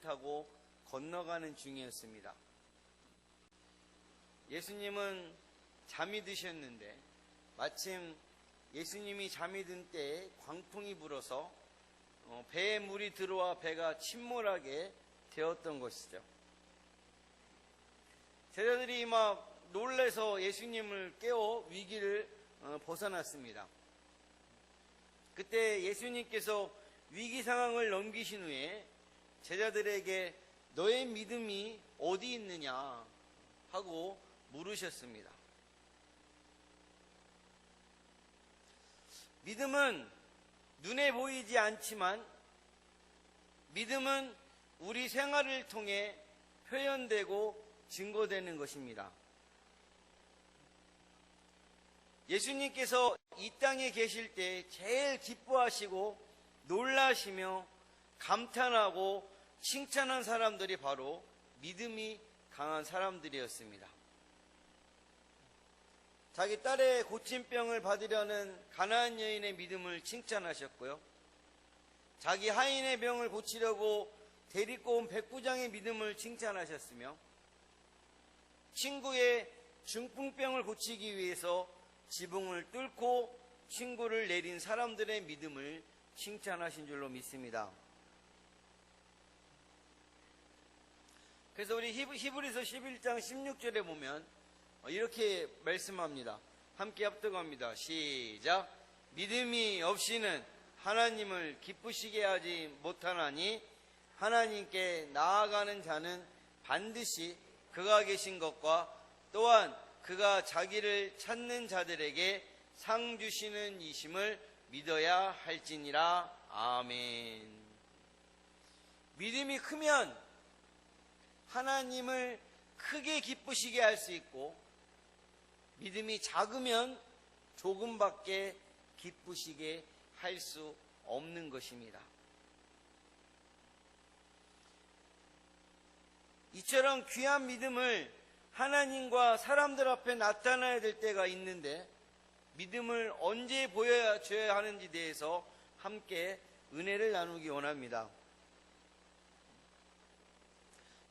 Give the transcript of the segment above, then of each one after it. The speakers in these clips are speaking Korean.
타고 건너가는 중이었습니다. 예수님은 잠이 드셨는데 마침 예수님이 잠이 든 때에 광풍이 불어서 배에 물이 들어와 배가 침몰하게 되었던 것이죠. 제자들이 막 놀래서 예수님을 깨워 위기를 벗어났습니다. 그때 예수님께서 위기 상황을 넘기신 후에 제자들에게 너의 믿음이 어디 있느냐 하고 물으셨습니다. 믿음은 눈에 보이지 않지만 믿음은 우리 생활을 통해 표현되고 증거되는 것입니다. 예수님께서 이 땅에 계실 때 제일 기뻐하시고 놀라시며 감탄하고 칭찬한 사람들이 바로 믿음이 강한 사람들이었습니다. 자기 딸의 고침병을 받으려는 가나안 여인의 믿음을 칭찬하셨고요. 자기 하인의 병을 고치려고 데리고 온 백부장의 믿음을 칭찬하셨으며 친구의 중풍병을 고치기 위해서 지붕을 뚫고 친구를 내린 사람들의 믿음을 칭찬하신 줄로 믿습니다. 그래서 우리 히브리서 11장 16절에 보면 이렇게 말씀합니다. 함께 합독합니다. 시작. 믿음이 없이는 하나님을 기쁘시게 하지 못하나니 하나님께 나아가는 자는 반드시 그가 계신 것과 또한 그가 자기를 찾는 자들에게 상 주시는 이심을 믿어야 할지니라. 아멘. 믿음이 크면 하나님을 크게 기쁘시게 할 수 있고 믿음이 작으면 조금밖에 기쁘시게 할 수 없는 것입니다. 이처럼 귀한 믿음을 하나님과 사람들 앞에 나타나야 될 때가 있는데 믿음을 언제 보여줘야 하는지 대해서 함께 은혜를 나누기 원합니다.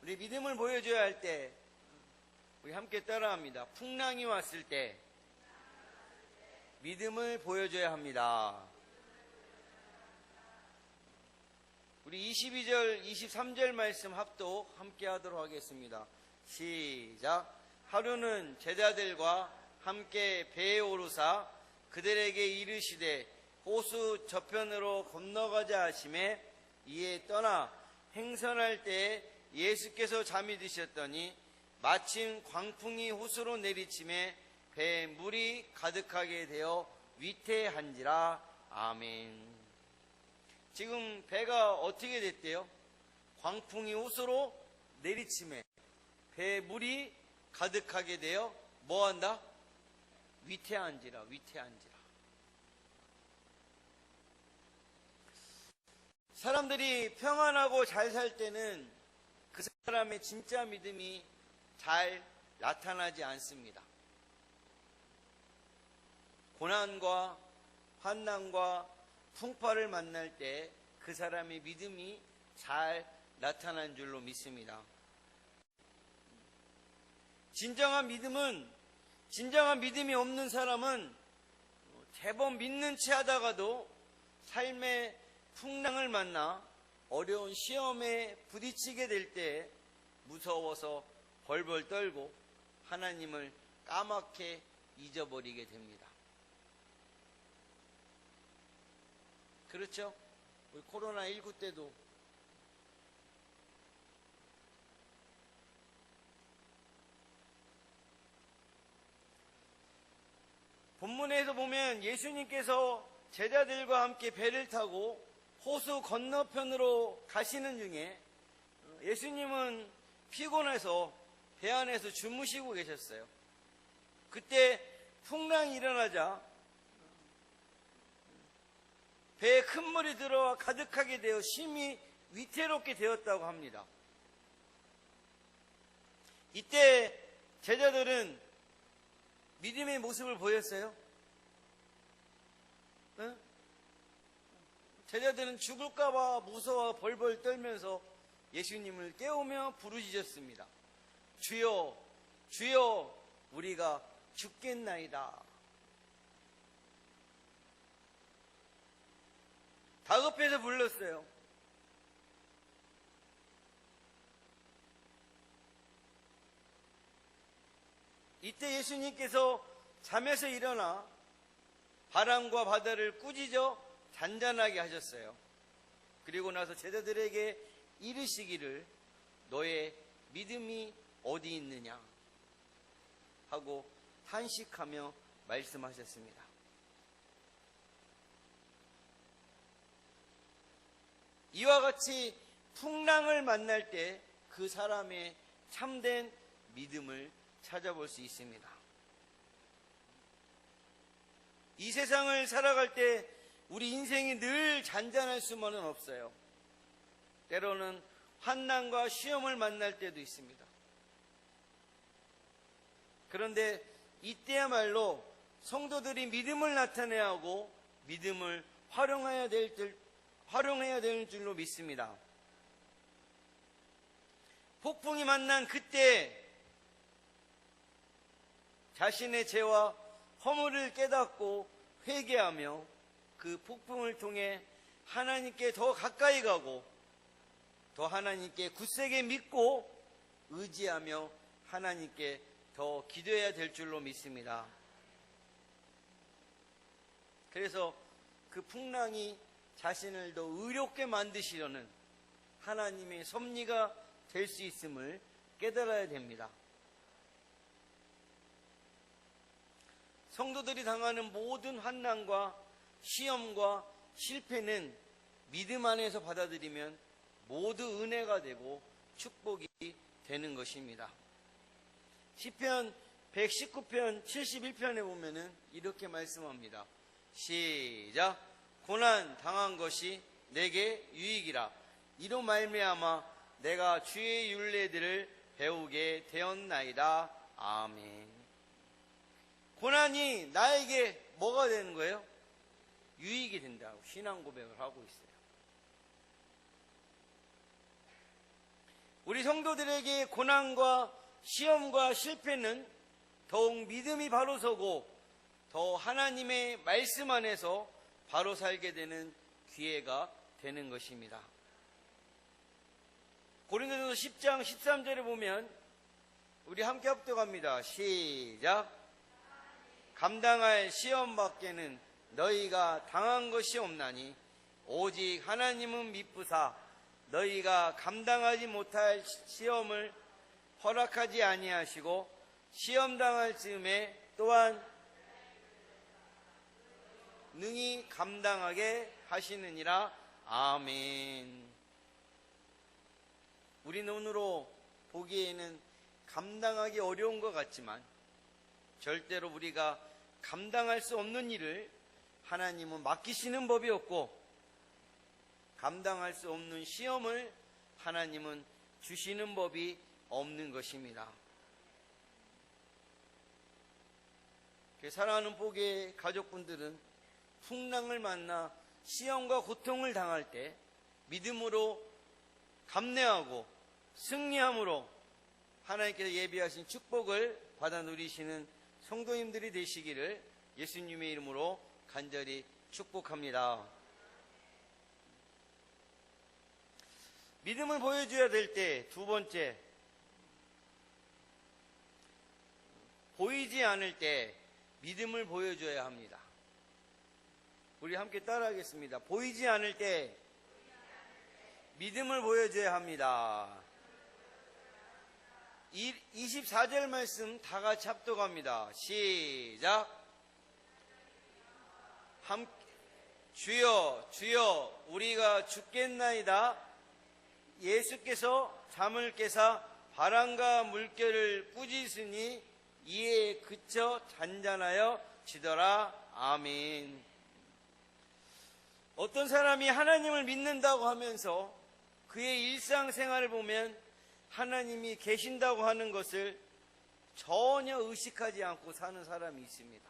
우리 믿음을 보여줘야 할 때 우리 함께 따라합니다. 풍랑이 왔을 때 믿음을 보여줘야 합니다. 우리 22절, 23절 말씀 합독 함께 하도록 하겠습니다. 시작. 하루는 제자들과 함께 배에 오르사 그들에게 이르시되 호수 저편으로 건너가자 하시매 이에 떠나 행선할 때에 예수께서 잠이 드셨더니 마침 광풍이 호수로 내리침에 배에 물이 가득하게 되어 위태한지라. 아멘. 지금 배가 어떻게 됐대요? 광풍이 호수로 내리침에 배에 물이 가득하게 되어 뭐한다? 위태한지라. 위태한지라. 사람들이 평안하고 잘 살 때는 그 사람의 진짜 믿음이 잘 나타나지 않습니다. 고난과 환난과 풍파를 만날 때 그 사람의 믿음이 잘 나타난 줄로 믿습니다. 진정한 믿음이 없는 사람은 제법 믿는 체 하다가도 삶의 풍랑을 만나 어려운 시험에 부딪히게 될 때 무서워서 벌벌 떨고 하나님을 까맣게 잊어버리게 됩니다. 그렇죠? 우리 코로나19 때도 본문에서 보면 예수님께서 제자들과 함께 배를 타고 호수 건너편으로 가시는 중에 예수님은 피곤해서 배 안에서 주무시고 계셨어요. 그때 풍랑이 일어나자 배에 큰 물이 들어와 가득하게 되어 심히 위태롭게 되었다고 합니다. 이때 제자들은 믿음의 모습을 보였어요? 제자들은 죽을까봐 무서워 벌벌 떨면서 예수님을 깨우며 부르짖었습니다. 주여, 주여, 우리가 죽겠나이다. 다급해서 불렀어요. 이때 예수님께서 잠에서 일어나 바람과 바다를 꾸짖어 잔잔하게 하셨어요. 그리고 나서 제자들에게 이르시기를 너의 믿음이 어디 있느냐 하고 탄식하며 말씀하셨습니다. 이와 같이 풍랑을 만날 때 그 사람의 참된 믿음을 찾아볼 수 있습니다. 이 세상을 살아갈 때 우리 인생이 늘 잔잔할 수만은 없어요. 때로는 환난과 시험을 만날 때도 있습니다. 그런데 이때야말로 성도들이 믿음을 나타내야 하고 믿음을 활용해야 되는 줄로 믿습니다. 폭풍이 만난 그때 자신의 죄와 허물을 깨닫고 회개하며 그 폭풍을 통해 하나님께 더 가까이 가고 더 하나님께 굳세게 믿고 의지하며 하나님께 더 기도해야 될 줄로 믿습니다. 그래서 그 풍랑이 자신을 더 의롭게 만드시려는 하나님의 섭리가 될 수 있음을 깨달아야 됩니다. 성도들이 당하는 모든 환난과 시험과 실패는 믿음 안에서 받아들이면 모두 은혜가 되고 축복이 되는 것입니다. 시편 119편 71편에 보면은 이렇게 말씀합니다. 시작. 고난 당한 것이 내게 유익이라. 이로 말미암아 내가 주의 율례들을 배우게 되었나이다. 아멘. 고난이 나에게 뭐가 되는 거예요? 유익이 된다고 신앙 고백을 하고 있어요. 우리 성도들에게 고난과 시험과 실패는 더욱 믿음이 바로 서고 더 하나님의 말씀 안에서 바로 살게 되는 기회가 되는 것입니다. 고린도전서 10장 13절에 보면 우리 함께 합독합니다. 시작. 감당할 시험 밖에는 너희가 당한 것이 없나니 오직 하나님은 미쁘사 너희가 감당하지 못할 시험을 허락하지 아니하시고 시험 당할 즈음에 또한 능히 감당하게 하시느니라. 아멘. 우리 눈으로 보기에는 감당하기 어려운 것 같지만 절대로 우리가 감당할 수 없는 일을 하나님은 맡기시는 법이 없고 감당할 수 없는 시험을 하나님은 주시는 법이 없는 것입니다. 사랑하는 복의 가족분들은 풍랑을 만나 시험과 고통을 당할 때 믿음으로 감내하고 승리함으로 하나님께서 예비하신 축복을 받아 누리시는 성도님들이 되시기를 예수님의 이름으로 간절히 축복합니다. 믿음을 보여줘야 될 때 두 번째, 보이지 않을 때 믿음을 보여줘야 합니다. 우리 함께 따라하겠습니다. 보이지 않을 때 믿음을 보여줘야 합니다. 24절 말씀 다 같이 합독합니다. 시작. 주여 주여 우리가 죽겠나이다. 예수께서 잠을 깨사 바람과 물결을 꾸짖으니 이에 그쳐 잔잔하여 지더라. 아멘. 어떤 사람이 하나님을 믿는다고 하면서 그의 일상생활을 보면 하나님이 계신다고 하는 것을 전혀 의식하지 않고 사는 사람이 있습니다.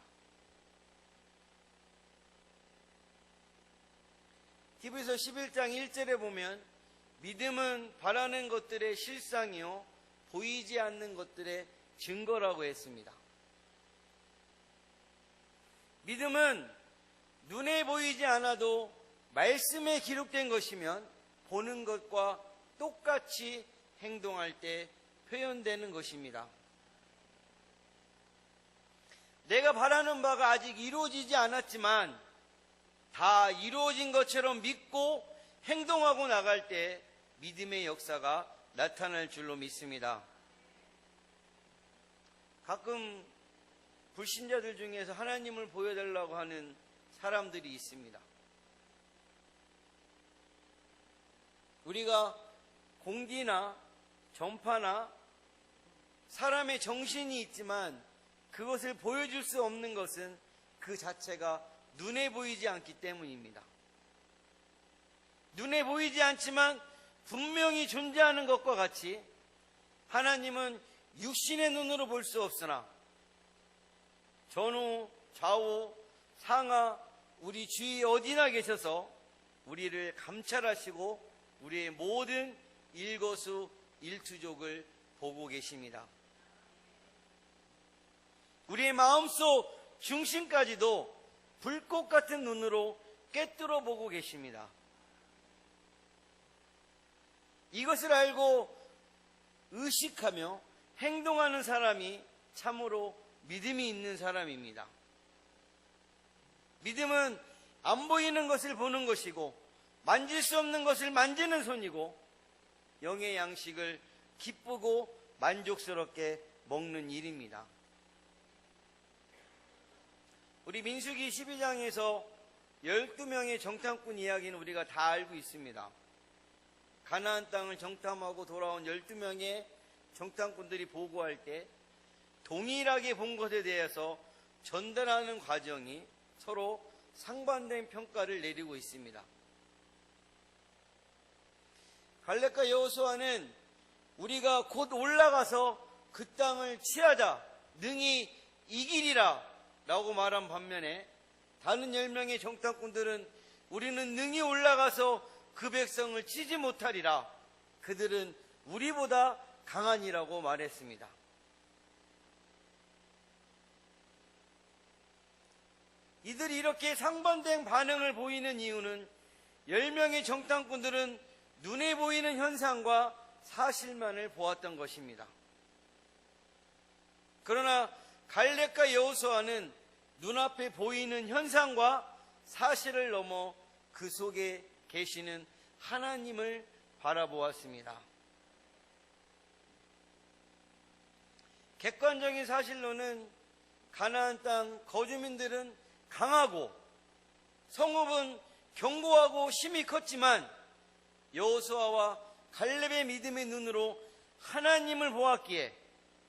히브리서 11장 1절에 보면 믿음은 바라는 것들의 실상이요 보이지 않는 것들의 증거라고 했습니다. 믿음은 눈에 보이지 않아도 말씀에 기록된 것이면 보는 것과 똑같이 행동할 때 표현되는 것입니다. 내가 바라는 바가 아직 이루어지지 않았지만 다 이루어진 것처럼 믿고 행동하고 나갈 때 믿음의 역사가 나타날 줄로 믿습니다. 가끔 불신자들 중에서 하나님을 보여달라고 하는 사람들이 있습니다. 우리가 공기나 전파나 사람의 정신이 있지만 그것을 보여줄 수 없는 것은 그 자체가 눈에 보이지 않기 때문입니다. 눈에 보이지 않지만 분명히 존재하는 것과 같이 하나님은 육신의 눈으로 볼 수 없으나 전후, 좌우, 상하, 우리 주위 어디나 계셔서 우리를 감찰하시고 우리의 모든 일거수 일투족을 보고 계십니다. 우리의 마음속 중심까지도 불꽃 같은 눈으로 꿰뚫어 보고 계십니다. 이것을 알고 의식하며 행동하는 사람이 참으로 믿음이 있는 사람입니다. 믿음은 안 보이는 것을 보는 것이고 만질 수 없는 것을 만지는 손이고 영의 양식을 기쁘고 만족스럽게 먹는 일입니다. 우리 민수기 12장에서 12명의 정탐꾼 이야기는 우리가 다 알고 있습니다. 가나안 땅을 정탐하고 돌아온 12명의 정탐꾼들이 보고할 때 동일하게 본 것에 대해서 전달하는 과정이 서로 상반된 평가를 내리고 있습니다. 갈렙과 여호수아는 우리가 곧 올라가서 그 땅을 취하자 능히 이기리라 라고 말한 반면에 다른 10명의 정탐꾼들은 우리는 능히 올라가서 그 백성을 치지 못하리라. 그들은 우리보다 강하니라고 말했습니다. 이들이 이렇게 상반된 반응을 보이는 이유는 10명의 정탐꾼들은 눈에 보이는 현상과 사실만을 보았던 것입니다. 그러나 갈렙과 여호수아는 눈앞에 보이는 현상과 사실을 넘어 그 속에 계시는 하나님을 바라보았습니다. 객관적인 사실로는 가나안 땅 거주민들은 강하고 성읍은 견고하고 힘이 컸지만 여호수아와 갈렙의 믿음의 눈으로 하나님을 보았기에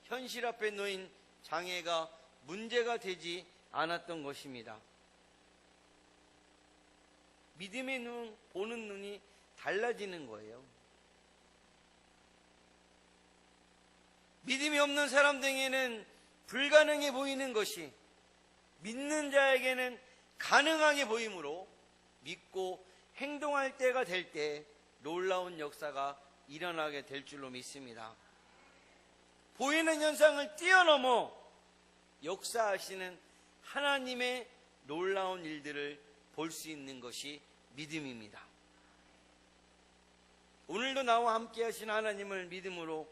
현실 앞에 놓인 장애가 문제가 되지 않았던 것입니다. 믿음의 눈, 보는 눈이 달라지는 거예요. 믿음이 없는 사람들에게는 불가능해 보이는 것이 믿는 자에게는 가능하게 보이므로 믿고 행동할 때가 될 때 놀라운 역사가 일어나게 될 줄로 믿습니다. 보이는 현상을 뛰어넘어 역사하시는 하나님의 놀라운 일들을 볼 수 있는 것이 믿음입니다. 오늘도 나와 함께 하신 하나님을 믿음으로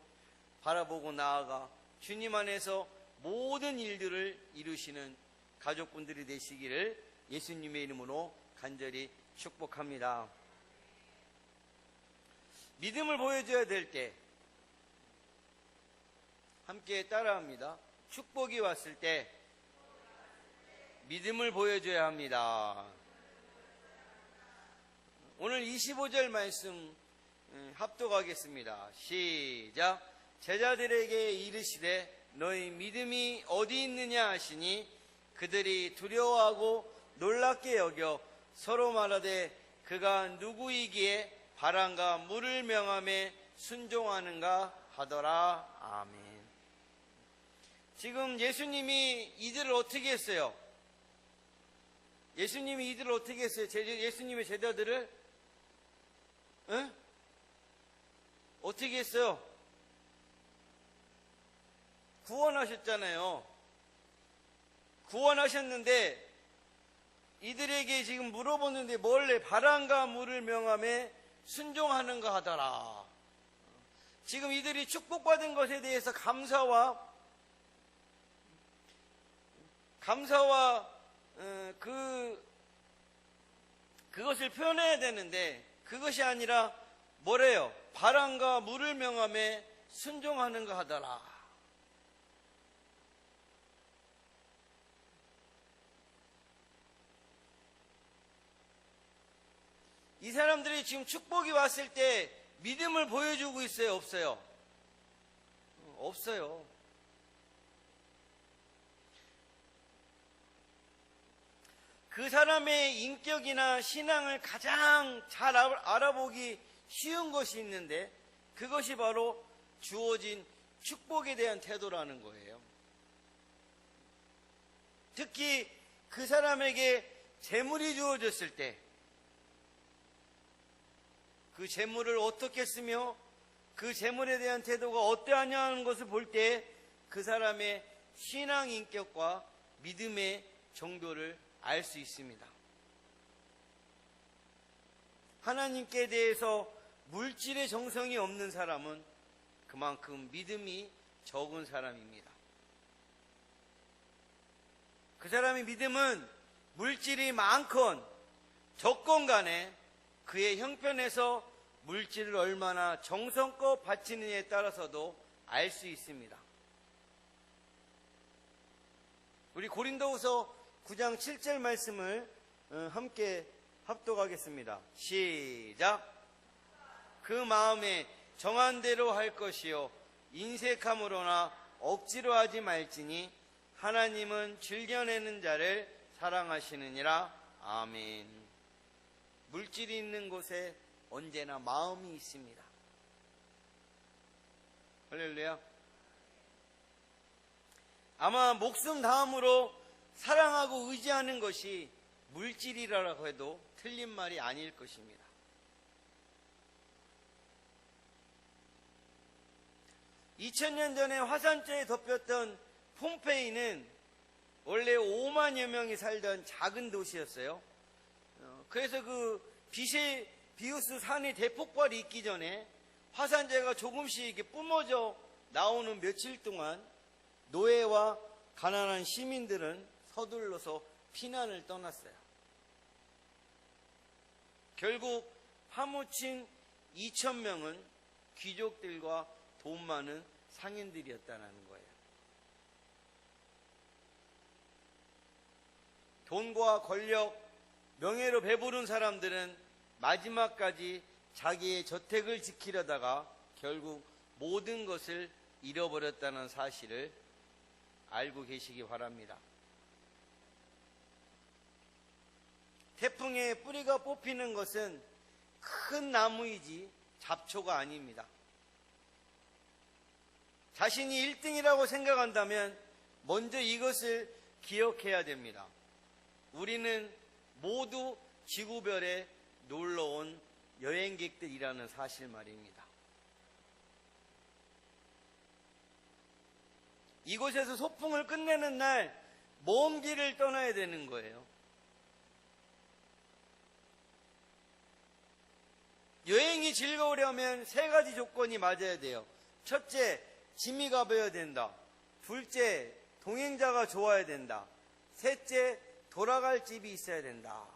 바라보고 나아가 주님 안에서 모든 일들을 이루시는 가족분들이 되시기를 예수님의 이름으로 간절히 축복합니다. 믿음을 보여줘야 될 때 함께 따라합니다. 축복이 왔을 때 믿음을 보여줘야 합니다. 오늘 25절 말씀 합독하겠습니다. 시작. 제자들에게 이르시되 너희 믿음이 어디 있느냐 하시니 그들이 두려워하고 놀랍게 여겨 서로 말하되 그가 누구이기에 바람과 물을 명함에 순종하는가 하더라. 아멘. 지금 예수님이 이들을 어떻게 했어요? 예수님이 이들을 어떻게 했어요? 예수님의 제자들을 어떻게 했어요? 구원하셨잖아요. 구원하셨는데 이들에게 지금 물어보는데 뭘래? 바람과 물을 명함에 순종하는가 하더라. 지금 이들이 축복받은 것에 대해서 감사와 그것을 표현해야 되는데 그것이 아니라 뭐래요? 바람과 물을 명함에 순종하는가 하더라. 이 사람들이 지금 축복이 왔을 때 믿음을 보여주고 있어요? 없어요? 없어요. 그 사람의 인격이나 신앙을 가장 잘 알아보기 쉬운 것이 있는데 그것이 바로 주어진 축복에 대한 태도라는 거예요. 특히 그 사람에게 재물이 주어졌을 때 그 재물을 어떻게 쓰며 그 재물에 대한 태도가 어떠하냐는 것을 볼 때 그 사람의 신앙 인격과 믿음의 정도를 알 수 있습니다. 하나님께 대해서 물질의 정성이 없는 사람은 그만큼 믿음이 적은 사람입니다. 그 사람의 믿음은 물질이 많건 적건 간에 그의 형편에서 물질을 얼마나 정성껏 바치느냐에 따라서도 알 수 있습니다. 우리 고린도후서 9장 7절 말씀을 함께 합독하겠습니다. 시작. 그 마음에 정한 대로 할 것이요 인색함으로나 억지로 하지 말지니 하나님은 즐겨내는 자를 사랑하시느니라. 아멘. 물질이 있는 곳에 언제나 마음이 있습니다. 할렐루야. 아마 목숨 다음으로 사랑하고 의지하는 것이 물질이라고 해도 틀린 말이 아닐 것입니다. (2000년) 전에 화산재에 덮였던 폼페이는 원래 5만여 명이 살던 작은 도시였어요. 그래서 그 비우스 산이 대폭발이 있기 전에 화산재가 조금씩 이렇게 뿜어져 나오는 며칠 동안 노예와 가난한 시민들은 서둘러서 피난을 떠났어요. 결국 파묻힌 2,000명은 귀족들과 돈 많은 상인들이었다는 거예요. 돈과 권력, 명예로 배부른 사람들은 마지막까지 자기의 저택을 지키려다가 결국 모든 것을 잃어버렸다는 사실을 알고 계시기 바랍니다. 태풍에 뿌리가 뽑히는 것은 큰 나무이지 잡초가 아닙니다. 자신이 1등이라고 생각한다면 먼저 이것을 기억해야 됩니다. 우리는 모두 지구별에 놀러온 여행객들이라는 사실 말입니다. 이곳에서 소풍을 끝내는 날 먼 길을 떠나야 되는 거예요. 여행이 즐거우려면 3가지 조건이 맞아야 돼요. 첫째, 짐이 가벼워야 된다. 둘째, 동행자가 좋아야 된다. 셋째, 돌아갈 집이 있어야 된다.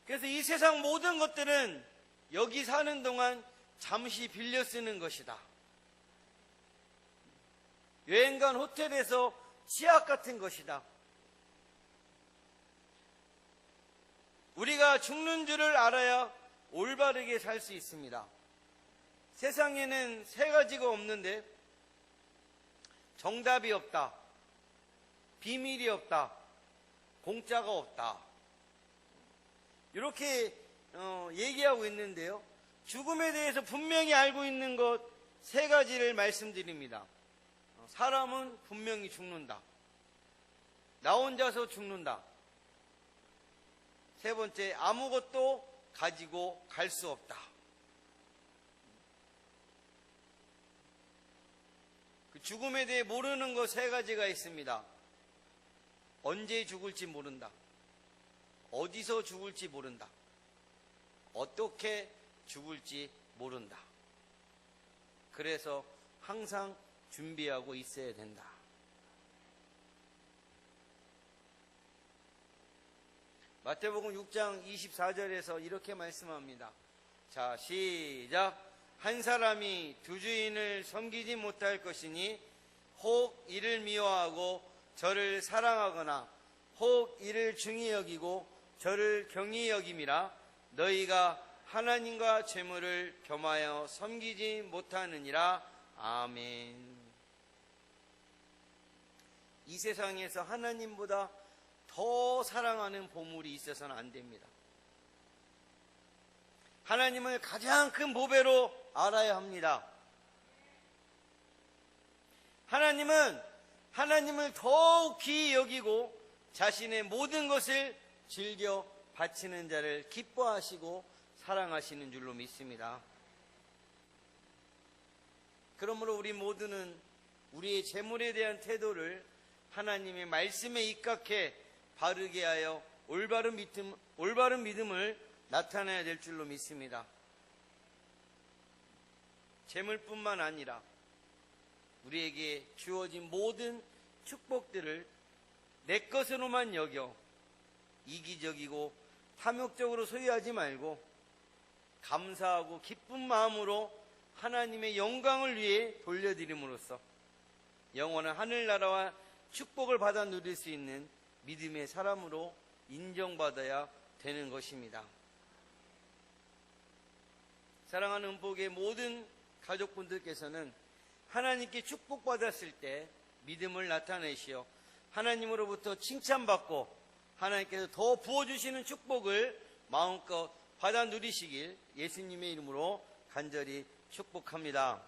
그래서 이 세상 모든 것들은 여기 사는 동안 잠시 빌려 쓰는 것이다. 여행 간 호텔에서 치약 같은 것이다. 우리가 죽는 줄을 알아야 올바르게 살 수 있습니다. 세상에는 3가지가 없는데 정답이 없다, 비밀이 없다, 공짜가 없다. 이렇게 얘기하고 있는데요. 죽음에 대해서 분명히 알고 있는 것 3가지를 말씀드립니다. 사람은 분명히 죽는다. 나 혼자서 죽는다. 3번째, 아무것도 가지고 갈 수 없다. 그 죽음에 대해 모르는 것 세 가지가 있습니다. 언제 죽을지 모른다. 어디서 죽을지 모른다. 어떻게 죽을지 모른다. 그래서 항상 준비하고 있어야 된다. 마태복음 6장 24절에서 이렇게 말씀합니다. 자, 시작. 한 사람이 두 주인을 섬기지 못할 것이니 혹 이를 미워하고 저를 사랑하거나 혹 이를 중히 여기고 저를 경히 여김이라. 너희가 하나님과 재물을 겸하여 섬기지 못하느니라. 아멘. 이 세상에서 하나님보다 더 사랑하는 보물이 있어서는 안 됩니다. 하나님을 가장 큰 보배로 알아야 합니다. 하나님을 더욱 귀히 여기고 자신의 모든 것을 즐겨 바치는 자를 기뻐하시고 사랑하시는 줄로 믿습니다. 그러므로 우리 모두는 우리의 재물에 대한 태도를 하나님의 말씀에 입각해 바르게 하여 올바른 믿음을 나타내야 될 줄로 믿습니다. 재물뿐만 아니라 우리에게 주어진 모든 축복들을 내 것으로만 여겨 이기적이고 탐욕적으로 소유하지 말고 감사하고 기쁜 마음으로 하나님의 영광을 위해 돌려드림으로써 영원한 하늘나라와 축복을 받아 누릴 수 있는 믿음의 사람으로 인정받아야 되는 것입니다. 사랑하는 음복의 모든 가족분들께서는 하나님께 축복받았을 때 믿음을 나타내시어 하나님으로부터 칭찬받고 하나님께서 더 부어주시는 축복을 마음껏 받아 누리시길 예수님의 이름으로 간절히 축복합니다.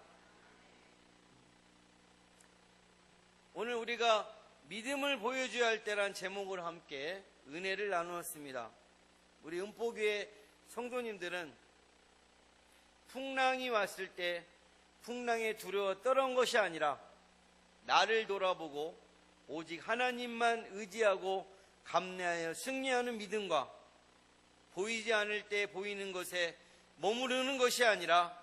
오늘 우리가 믿음을 보여줘야 할 때란 제목으로 함께 은혜를 나누었습니다. 우리 음포교회 성도님들은 풍랑이 왔을 때 풍랑에 두려워 떨어온 것이 아니라 나를 돌아보고 오직 하나님만 의지하고 감내하여 승리하는 믿음과 보이지 않을 때 보이는 것에 머무르는 것이 아니라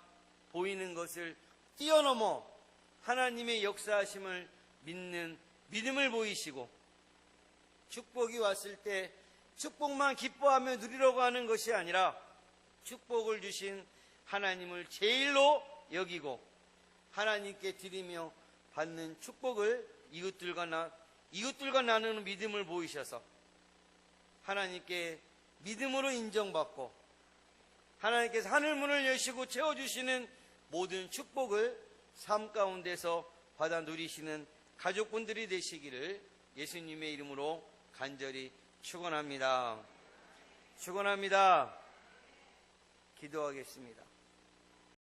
보이는 것을 뛰어넘어 하나님의 역사하심을 믿는 믿음을 보이시고 축복이 왔을 때 축복만 기뻐하며 누리려고 하는 것이 아니라 축복을 주신 하나님을 제일로 여기고 하나님께 드리며 받는 축복을 이웃들과 나누는 믿음을 보이셔서 하나님께 믿음으로 인정받고 하나님께서 하늘문을 여시고 채워주시는 모든 축복을 삶 가운데서 받아 누리시는 가족분들이 되시기를 예수님의 이름으로 간절히 축원합니다. 축원합니다. 기도하겠습니다.